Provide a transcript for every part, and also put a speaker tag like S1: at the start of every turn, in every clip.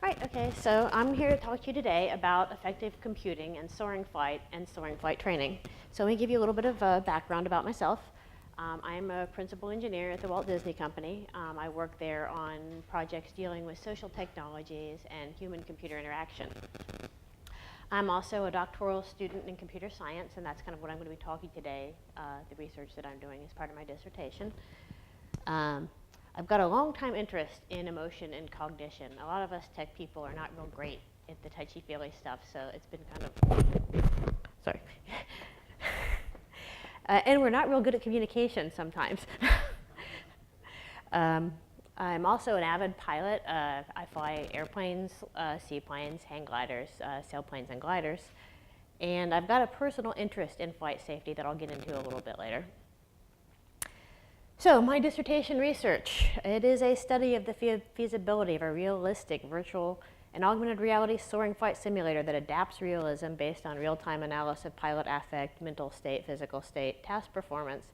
S1: Right, okay, so I'm here to talk to you today about effective computing and soaring flight training. So let me give you a little bit of background about myself. I'm a principal engineer at the Walt Disney Company. I work there on projects dealing with social technologies and human-computer interaction. I'm also a doctoral student in computer science, and that's kind of what I'm going to be talking today, the research that I'm doing as part of my dissertation. I've got a long time interest in emotion and cognition. A lot of us tech people are not real great at the touchy-feely stuff, so it's been kind of, sorry. And we're not real good at communication sometimes. I'm also an avid pilot. I fly airplanes, seaplanes, hang gliders, sailplanes, and gliders. And I've got a personal interest in flight safety that I'll get into a little bit later. So my dissertation research, it is a study of the feasibility of a realistic virtual and augmented reality soaring flight simulator that adapts realism based on real-time analysis of pilot affect, mental state, physical state, task performance,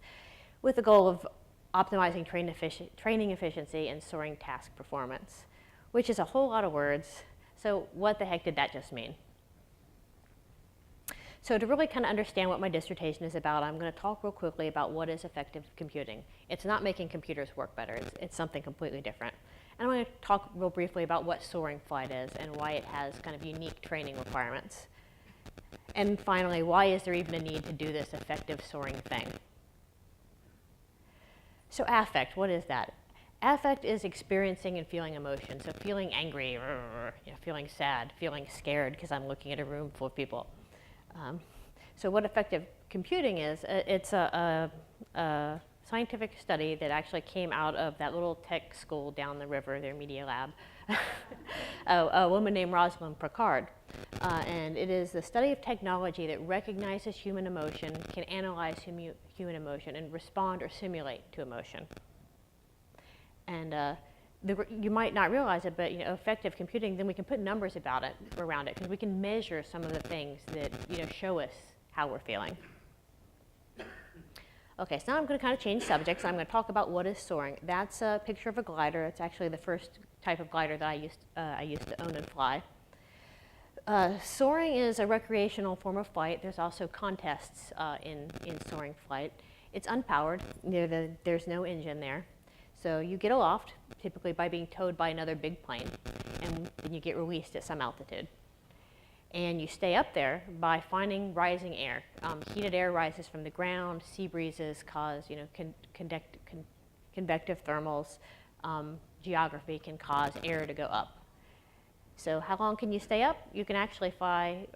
S1: with the goal of optimizing training efficiency and soaring task performance, which is a whole lot of words. So what the heck did that just mean? So to really kind of understand what my dissertation is about, I'm going to talk real quickly about what is effective computing. It's not making computers work better. It's something completely different. And I'm going to talk real briefly about what soaring flight is and why it has kind of unique training requirements. And finally, why is there even a need to do this effective soaring thing? So affect, what is that? Affect is experiencing and feeling emotion. So feeling angry, feeling sad, feeling scared because I'm looking at a room full of people. So what effective computing is, it's a scientific study that actually came out of that little tech school down the river, their media lab, a woman named Rosalind Picard. And it is the study of technology that recognizes human emotion, can analyze human emotion, and respond or simulate to emotion. And you might not realize it, but effective computing, then we can put numbers around it, because we can measure some of the things that show us how we're feeling. Okay, so now I'm going to kind of change subjects. I'm going to talk about what is soaring. That's a picture of a glider. It's actually the first type of glider that I used to own and fly. Soaring is a recreational form of flight. There's also contests in soaring flight. It's unpowered. There's no engine there. So you get aloft, typically by being towed by another big plane, and then you get released at some altitude. And you stay up there by finding rising air. Heated air rises from the ground. Sea breezes cause convective thermals. Geography can cause air to go up. So how long can you stay up? You can actually fly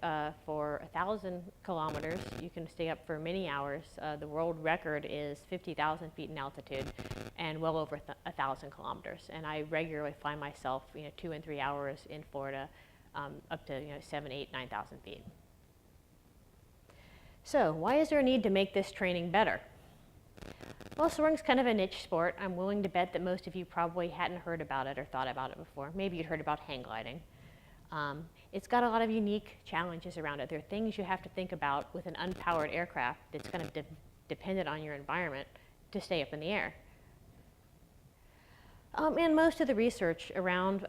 S1: for 1,000 kilometers. You can stay up for many hours. The world record is 50,000 feet in altitude and well over 1,000 kilometers. And I regularly fly myself 2 and 3 hours in Florida up to 7, 8, 9,000 feet. So why is there a need to make this training better? Well, soaring's kind of a niche sport. I'm willing to bet that most of you probably hadn't heard about it or thought about it before. Maybe you'd heard about hang gliding. It's got a lot of unique challenges around it. There are things you have to think about with an unpowered aircraft that's kind of dependent on your environment to stay up in the air. And most of the research around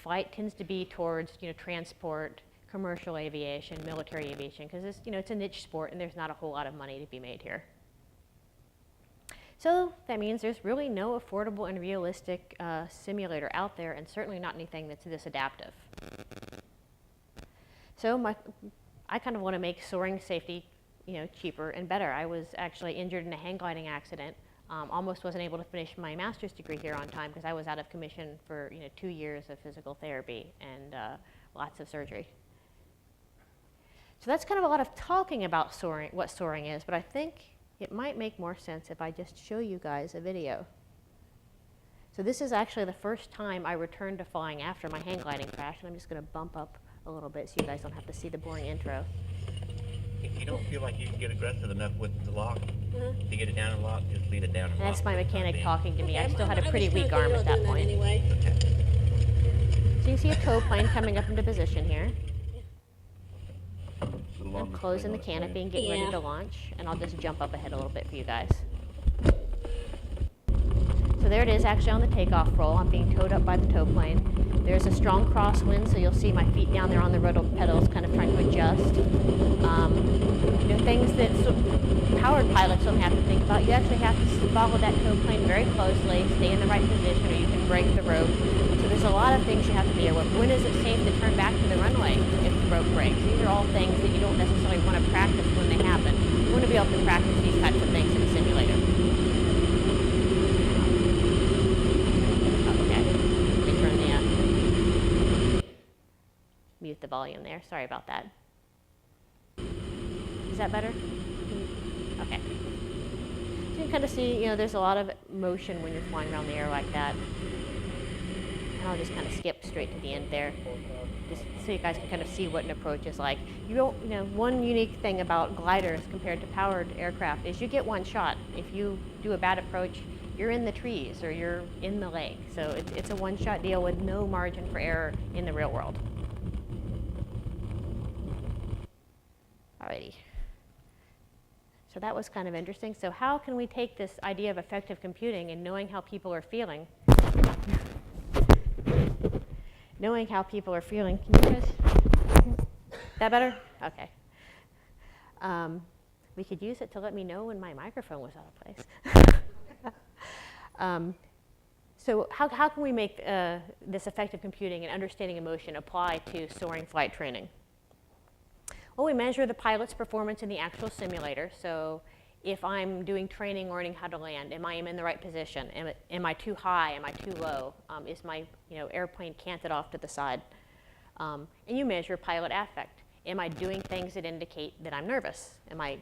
S1: flight tends to be towards transport, commercial aviation, military aviation, because it's a niche sport and there's not a whole lot of money to be made here. So that means there's really no affordable and realistic simulator out there, and certainly not anything that's this adaptive. So I kind of want to make soaring safety cheaper and better. I was actually injured in a hang gliding accident. Almost wasn't able to finish my master's degree here on time because I was out of commission for 2 years of physical therapy and lots of surgery. So that's kind of a lot of talking about soaring, what soaring is, but I think it might make more sense if I just show you guys a video. So this is actually the first time I returned to flying after my hang gliding crash, and I'm just going to bump up a little bit so you guys don't have to see the boring intro.
S2: If you don't feel like you can get aggressive enough with the lock, to get it down and lock, just leave it down and lock.
S1: That's my mechanic talking to me. I still had a pretty weak arm at that point.
S2: Okay.
S1: So you can see a tow plane coming up into position here. I'm closing the canopy and getting ready to launch, and I'll just jump up ahead a little bit for you guys. So So there it is actually on the takeoff roll. I'm being towed up by the tow plane. There's a strong crosswind, so you'll see my feet down there on the rudder pedals kind of trying to adjust. Things that powered pilots don't have to think about. You actually have to follow that tow plane very closely, stay in the right position, or you can break the rope. So there's a lot of things you have to be aware of. When is it safe to turn back to the runway if the rope breaks? These are all things that you don't necessarily want to practice when they happen. You want to be able to practice these types of things in a simulator. Okay, let me turn the mute the volume there. Sorry about that. Is that better? Okay. So you can kind of see, there's a lot of motion when you're flying around the air like that. And I'll just kind of skip straight to the end there, just so you guys can kind of see what an approach is like. One unique thing about gliders compared to powered aircraft is you get one shot. If you do a bad approach, you're in the trees or you're in the lake. So it's a one-shot deal with no margin for error in the real world. Alrighty. So that was kind of interesting. So how can we take this idea of affective computing and knowing how people are feeling? Knowing how people are feeling. Can you guys? That better? Okay. We could use it to let me know when my microphone was out of place. So how can we make this affective computing and understanding emotion apply to soaring flight training? Well, we measure the pilot's performance in the actual simulator. So if I'm doing training, learning how to land, am I in the right position? Am I too high? Am I too low? Is my airplane canted off to the side? And you measure pilot affect. Am I doing things that indicate that I'm nervous? Am I,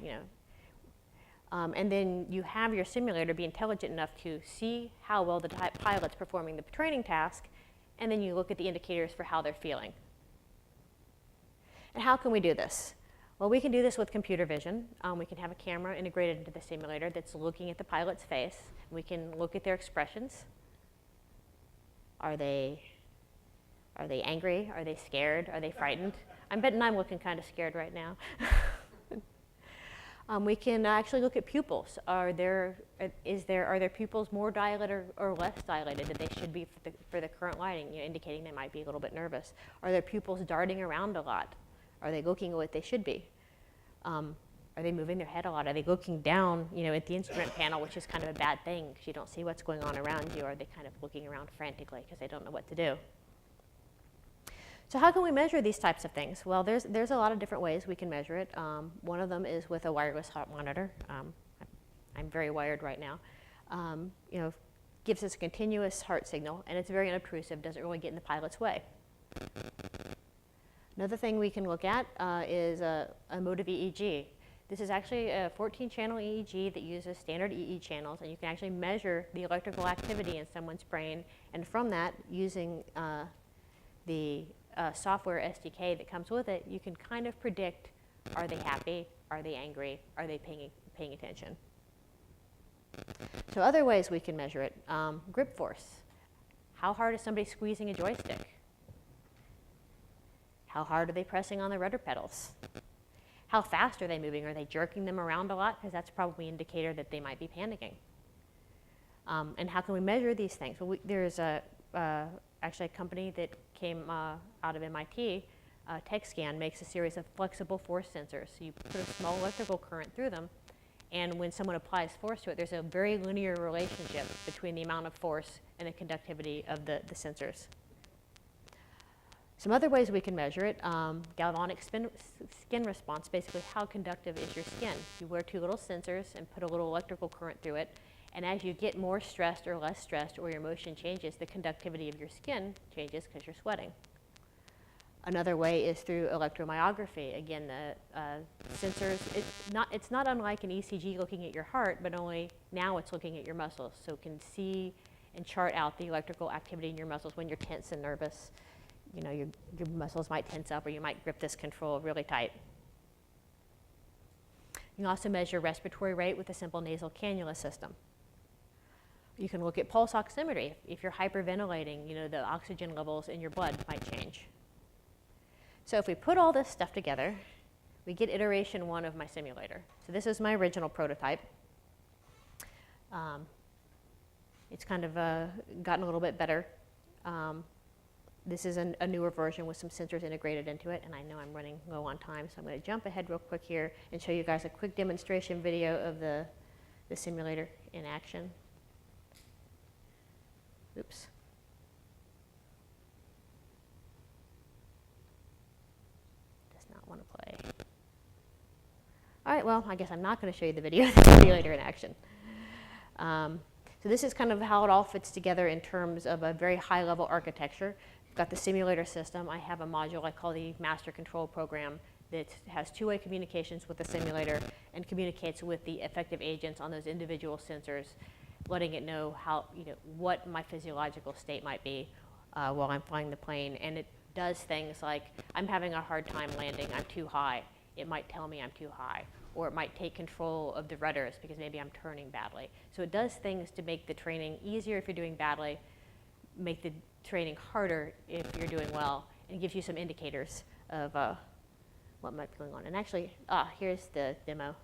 S1: and then you have your simulator be intelligent enough to see how well the pilot's performing the training task, and then you look at the indicators for how they're feeling. And how can we do this? Well, we can do this with computer vision. We can have a camera integrated into the simulator that's looking at the pilot's face. We can look at their expressions. Are they angry? Are they scared? Are they frightened? I'm betting I'm looking kind of scared right now. We can actually look at pupils. Are their pupils more dilated or less dilated than they should be for the current lighting, indicating they might be a little bit nervous? Are their pupils darting around a lot? Are they looking at what they should be? Are they moving their head a lot? Are they looking down, at the instrument panel, which is kind of a bad thing because you don't see what's going on around you? Or are they kind of looking around frantically because they don't know what to do? So how can we measure these types of things? Well, there's a lot of different ways we can measure it. One of them is with a wireless heart monitor. I'm very wired right now. Gives us a continuous heart signal, and it's very unobtrusive, doesn't really get in the pilot's way. Another thing we can look at is a motive EEG. This is actually a 14-channel EEG that uses standard EEG channels, and you can actually measure the electrical activity in someone's brain, and from that, using the software SDK that comes with it, you can kind of predict, are they happy, are they angry, are they paying attention? So other ways we can measure it, grip force. How hard is somebody squeezing a joystick? How hard are they pressing on the rudder pedals? How fast are they moving? Are they jerking them around a lot? Because that's probably an indicator that they might be panicking. And how can we measure these things? Well, there's actually a company that came out of MIT, TechScan, makes a series of flexible force sensors. So you put a small electrical current through them, and when someone applies force to it, there's a very linear relationship between the amount of force and the conductivity of the sensors. Some other ways we can measure it, galvanic skin response, basically how conductive is your skin. You wear two little sensors and put a little electrical current through it, and as you get more stressed or less stressed or your motion changes, the conductivity of your skin changes because you're sweating. Another way is through electromyography. Again, the sensors, it's not unlike an ECG looking at your heart, but only now it's looking at your muscles, so it can see and chart out the electrical activity in your muscles when you're tense and nervous. Your muscles might tense up, or you might grip this control really tight. You can also measure respiratory rate with a simple nasal cannula system. You can look at pulse oximetry. If you're hyperventilating, the oxygen levels in your blood might change. So if we put all this stuff together, we get iteration 1 of my simulator. So this is my original prototype. It's kind of gotten a little bit better. This is a newer version with some sensors integrated into it, and I know I'm running low on time, so I'm going to jump ahead real quick here and show you guys a quick demonstration video of the simulator in action. Oops. Does not want to play. All right, well, I guess I'm not going to show you the video of the simulator in action. So this is kind of how it all fits together in terms of a very high-level architecture. I've got the simulator system. I have a module I call the master control program that has two-way communications with the simulator and communicates with the effective agents on those individual sensors, letting it know how, what my physiological state might be while I'm flying the plane. And it does things like, I'm having a hard time landing, I'm too high. It might tell me I'm too high. Or it might take control of the rudders because maybe I'm turning badly. So it does things to make the training easier if you're doing badly, make the training harder if you're doing well, and gives you some indicators of what might be going on. And actually, here's the demo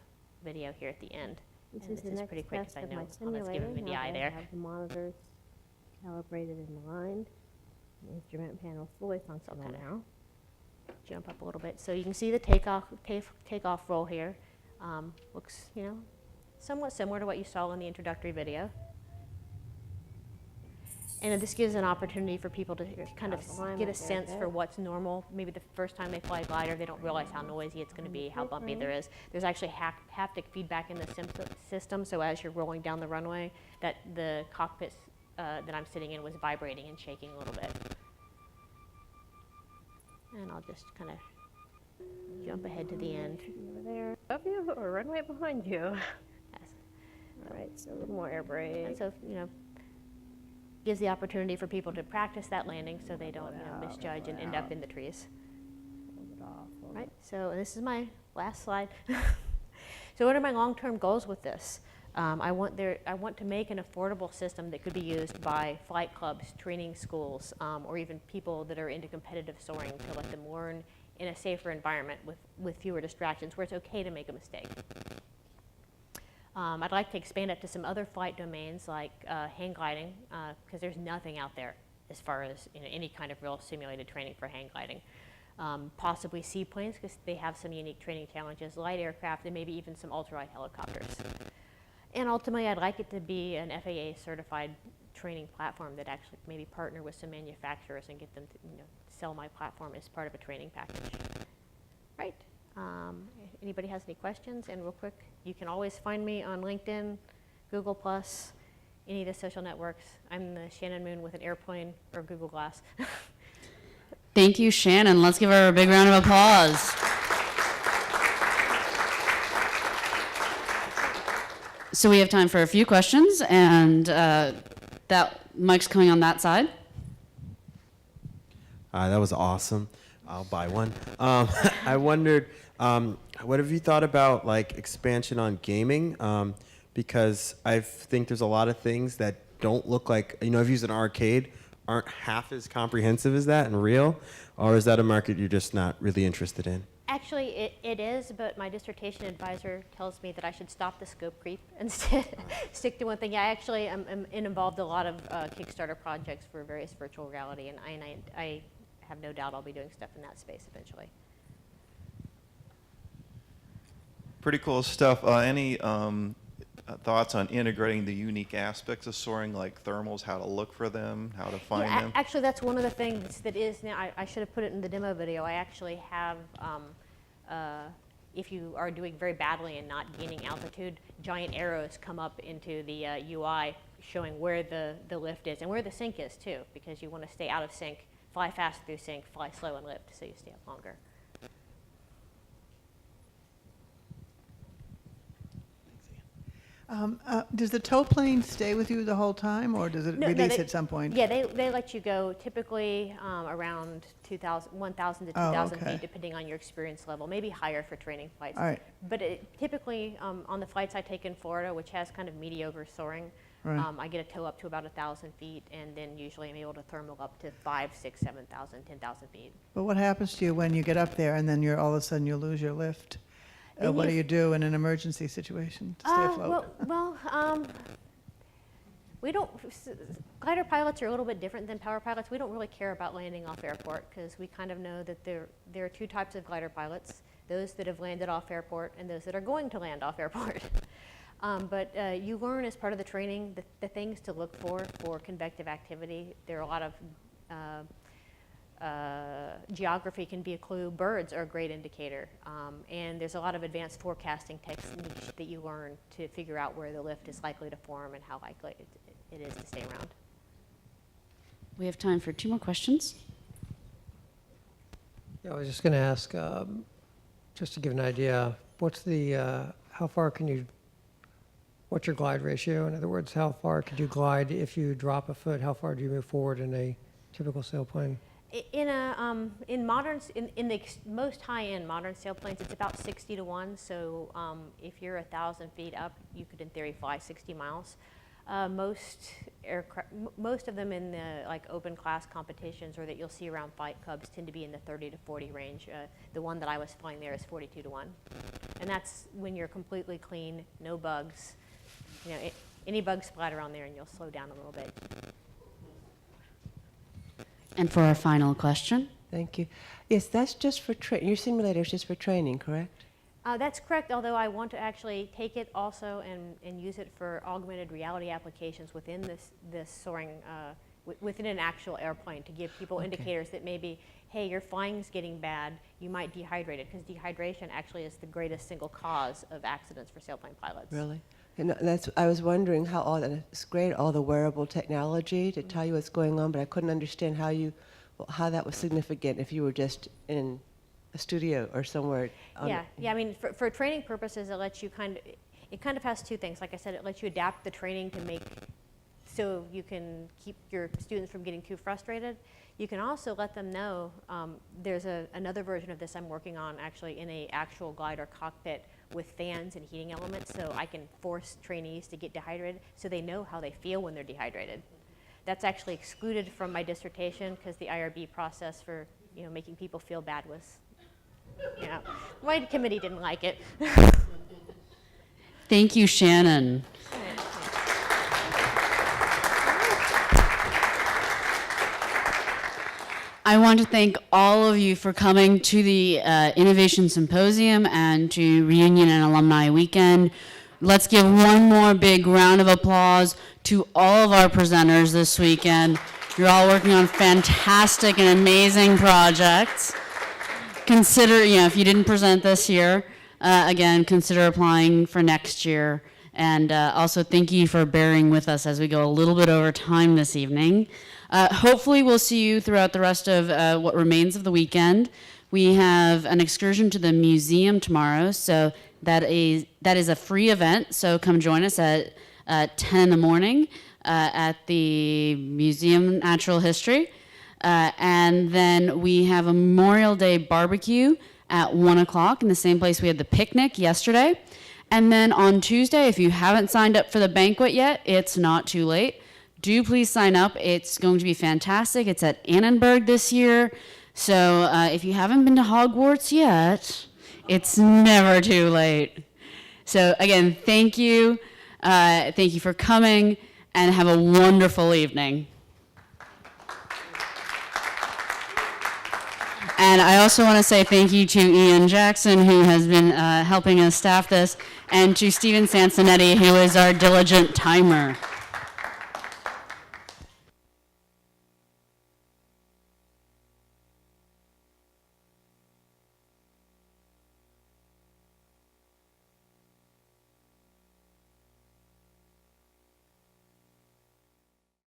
S1: video here at the end.
S3: This
S1: And
S3: is the
S1: this is
S3: next
S1: pretty quick
S3: test
S1: because I
S3: of my
S1: know Anna's giving me the
S3: simulator.
S1: eye
S3: Now
S1: there.
S3: I have the monitors calibrated and aligned. The instrument panel fully functional
S1: kinda
S3: now.
S1: Jump up a little bit. So you can see the takeoff roll here. Looks, somewhat similar to what you saw in the introductory video. And this gives an opportunity for people to kind of get a sense for what's normal. Maybe the first time they fly a glider, they don't realize how noisy it's going to be, how bumpy there is. There's actually haptic feedback in the system, so as you're rolling down the runway, that the cockpit that I'm sitting in was vibrating and shaking a little bit. And I'll just kind of jump ahead to the end.
S3: Over there, above you or runway behind you.
S1: Yes.
S3: All right, so a little more air brake.
S1: And so, gives the opportunity for people to practice that landing so they don't misjudge and end up in the trees.
S3: Hold it off. Hold
S1: Right, so this is my last slide. So what are my long-term goals with this? I want to make an affordable system that could be used by flight clubs, training schools, or even people that are into competitive soaring to let them learn in a safer environment with fewer distractions where it's okay to make a mistake. I'd like to expand it to some other flight domains like hang gliding, because there's nothing out there as far as any kind of real simulated training for hang gliding. Possibly seaplanes, because they have some unique training challenges, light aircraft, and maybe even some ultralight helicopters. And ultimately, I'd like it to be an FAA certified training platform that actually maybe partner with some manufacturers and get them to sell my platform as part of a training package. Right. If anybody has any questions, and real quick, you can always find me on LinkedIn, Google+, any of the social networks. I'm the Shannon Moon with an airplane or Google Glass.
S4: Thank you, Shannon. Let's give her a big round of applause. So we have time for a few questions, and that mic's coming on that side.
S5: That was awesome. I'll buy one. I wondered, what have you thought about like expansion on gaming? Because I think there's a lot of things that don't look like, I've used an arcade, aren't half as comprehensive as that and real, or is that a market you're just not really interested in?
S1: Actually, it is, but my dissertation advisor tells me that I should stop the scope creep and stick to one thing. I actually am involved in a lot of Kickstarter projects for various virtual reality, and I have no doubt I'll be doing stuff in that space eventually.
S6: Pretty cool stuff. Any thoughts on integrating the unique aspects of soaring, like thermals, how to look for them, how to find them?
S1: Actually, that's one of the things that is now. I should have put it in the demo video. I actually have, if you are doing very badly and not gaining altitude, giant arrows come up into the UI showing where the lift is and where the sink is too, because you want to stay out of sync, fly fast through sync, fly slow and lift, so you stay up longer.
S7: Does the tow plane stay with you the whole time, or does it release at some point?
S1: Yeah, they let you go typically around 1,000 to 2,000
S7: okay.
S1: feet, depending on your experience level, maybe higher for training flights.
S7: All right.
S1: But typically, on the flights I take in Florida, which has kind of mediocre soaring,
S7: Right.
S1: I get a tow up to about 1,000 feet, and then usually I'm able to thermal up to 5,000, 6,000, 7,000, 10,000 feet.
S7: But what happens to you when you get up there and then all of a sudden you lose your lift?
S1: Then
S7: What
S1: you
S7: do you do in an emergency situation to stay afloat?
S1: We don't, glider pilots are a little bit different than power pilots. We don't really care about landing off airport because we kind of know that there are two types of glider pilots, those that have landed off airport and those that are going to land off airport. But you learn as part of the training the things to look for convective activity. There are a lot of geography can be a clue. Birds are a great indicator. And there's a lot of advanced forecasting techniques that you learn to figure out where the lift is likely to form and how likely it is to stay around.
S4: We have time for 2 more questions.
S8: Yeah, I was just going to ask, just to give an idea, what's the, how far can you, what's your glide ratio? In other words, how far could you glide if you drop a foot? How far do you move forward in a typical sailplane?
S1: In the most high-end modern sailplanes, it's about 60 to 1. So if you're 1,000 feet up, you could, in theory, fly 60 miles. Most of them in the open class competitions, or that you'll see around Flight Clubs, tend to be in the 30 to 40 range. The one that I was flying there is 42 to 1, and that's when you're completely clean, no bugs. You know, any bugs splatter on there, and you'll slow down a little bit.
S4: And for our final question.
S9: Thank you. Yes, that's just for your simulator is just for training, correct?
S1: That's correct, although I want to actually take it also and use it for augmented reality applications within this soaring, within an actual airplane, to give people indicators that maybe, hey, your flying's getting bad, you might dehydrate it, because dehydration actually is the greatest single cause of accidents for sailplane pilots.
S9: Really? And I was wondering how all that, it's great, all the wearable technology to tell you what's going on, but I couldn't understand how that was significant if you were just in a studio or somewhere.
S1: Yeah, I mean, for training purposes, it lets you it kind of has two things. Like I said, it lets you adapt the training to make, so you can keep your students from getting too frustrated. You can also let them know, there's another version of this I'm working on actually in a actual glider cockpit with fans and heating elements, so I can force trainees to get dehydrated so they know how they feel when they're dehydrated. That's actually excluded from my dissertation because the IRB process for making people feel bad was, my committee didn't like it.
S4: Thank you, Shannon. I want to thank all of you for coming to the Innovation Symposium and to Reunion and Alumni Weekend. Let's give one more big round of applause to all of our presenters this weekend. You're all working on fantastic and amazing projects. Consider, if you didn't present this year, again, consider applying for next year. And also thank you for bearing with us as we go a little bit over time this evening. Hopefully we'll see you throughout the rest of what remains of the weekend. We have an excursion to the museum tomorrow, so that is a free event, so come join us at 10 in the morning at the Museum of Natural History. And then we have a Memorial Day barbecue at 1 o'clock in the same place we had the picnic yesterday. And then on Tuesday, if you haven't signed up for the banquet yet, it's not too late. Do please sign up. It's going to be fantastic. It's at Annenberg this year. So if you haven't been to Hogwarts yet, it's never too late. So again, thank you. Thank you for coming, and have a wonderful evening. And I also want to say thank you to Ian Jackson, who has been helping us staff this, and to Stephen Sansonetti, who is our diligent timer.